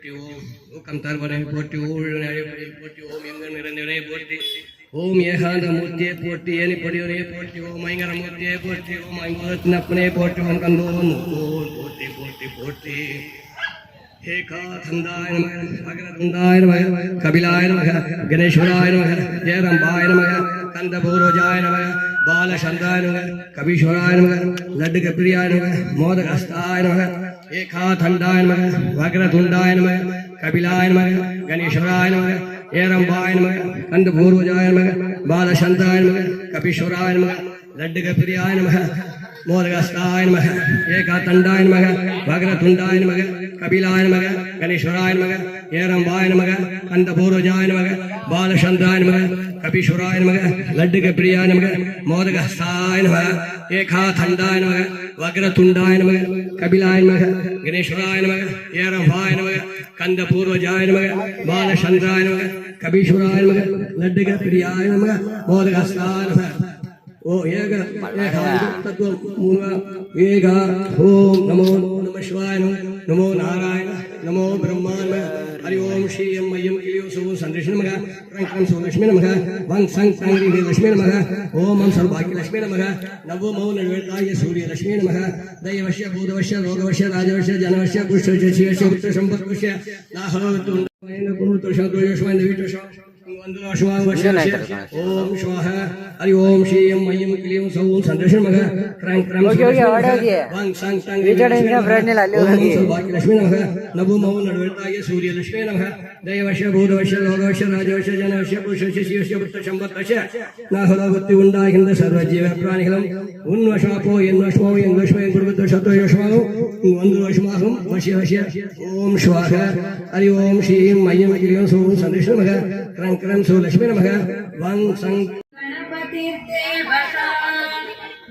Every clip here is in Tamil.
போற்றி ஓம் கந்தார்வனை போற்றி ஊழலை போற்றி ஓம் எங்க நிறைந்தவனை போற்றி ஓம் ஏகாந்த மூர்த்தியை போற்றி ஏனி பொடியவனை போற்றி ஓம் ஐங்கர மூர்த்தியை போற்றி ஓம் ஐங்குரத்தினப்பனை போற்றி ஓம் கந்தோன் போற்றி போற்றி போற்றி ஏகாதந்தாய நமக அகரதந்தாய நமக கபிலாய நமக கணேஸ்வராய நமக ஜெயரம்பாய நமக கந்தபூரோஜாய நமக பாலசந்தாய நமக கபீஸ்வராய நமக லட்டுகப்பிரியாய நமக மோதகஸ்தாய நமக ஏகாதண்டாய நமக வக்ரதுண்டாய நமக கபிலாய நமக கணேஸ்வராய நமக ஏரம்பாய நமக கந்தபூர்வஜாய நமக பாலசந்தாய நமக கபீஸ்வராய நமக லட்டுகப்பிரியாய நமக மோதகஸ்தாய நமக ஏகாதண்டாய நமக வக்ரதுண்டாய நமக கபிலாய நமக கணேஸ்வராய நமக ஏரம்பாய நமக கந்தபூர்வஜாய நமக பாலசந்தாய நமக கபீஸ்வராய நமக லட்டுகப்பிரியாய நமக மோதகஸ்தாய நமக ஏகாதண்டாய நமக வக்ரதுண்டாய நமக கபிலாய நமக கணேஸ்வராய நமக ஏரம்பாய நமக கந்தபூர்வஜாய நமக பாலசந்தாய நமக கபீஸ்வராய நமக லட்டுகப்பிரியாய நமக மோதகஸ்தாய நமக ओ एक तत्व एक ओम नमो नमः शिवाय नमो नारायण नमो ब्रह्माण हरि ओम श्री मय्यम क्लियो सो संदेश नमः रंकम सो लक्ष्मी नमः वंग संग संगी लक्ष्मी नमः ओम हम सर्वभाग्य लक्ष्मी नमः नवो मौन निर्वेदाय सूर्य लक्ष्मी नमः दैवश्य भूतवश्य लोकवश्य राजवश्य जनवश्य पुष्टवश्य शिवश्य पुत्र संपत्वश्य नाहवतु कुरुतो शतोयश्वं दिवितशो ओम स्वाहा हरि ओम श्री मय्यम क्लीं सौं संदर्शन मग क्रम क्रम वंग संग संग लक्ष्मी नमः नभो मौ नडवेताय सूर्य लक्ष्मी नमः दैवश्य भूतवश्य लोकवश्य राजवश्य जनवश्य पुरुषस्य शिवस्य पुत्र संपत्तस्य नाहलोकत्ति उण्डाहिन्द सर्वजीव प्राणिகளும் उन्वशापो यन्वशमो यन्वशमो गुरुवत्त शतोयशमो वन्दुवशमाहं वश्य वश्य ओम स्वाहा हरि ओम श्री मय्यम क्लीं सौं संदर्शन मग क्रम क्रम सो लक्ष्मी नमः वंग संग गणपतिर्देवता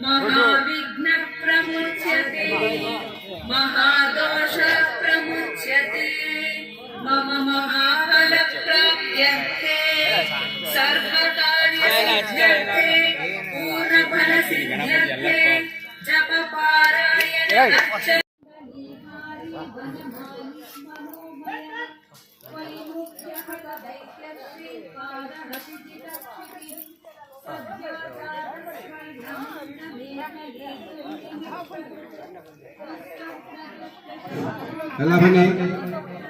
महाविघ्न प्रमुच्यते महादोष प्रमुच्यते मम महाफल प्राप्यते सर्वकार्यसिद्ध्यर्थे पूर्णफल सिद्ध्यर्थे जप पारायण Allah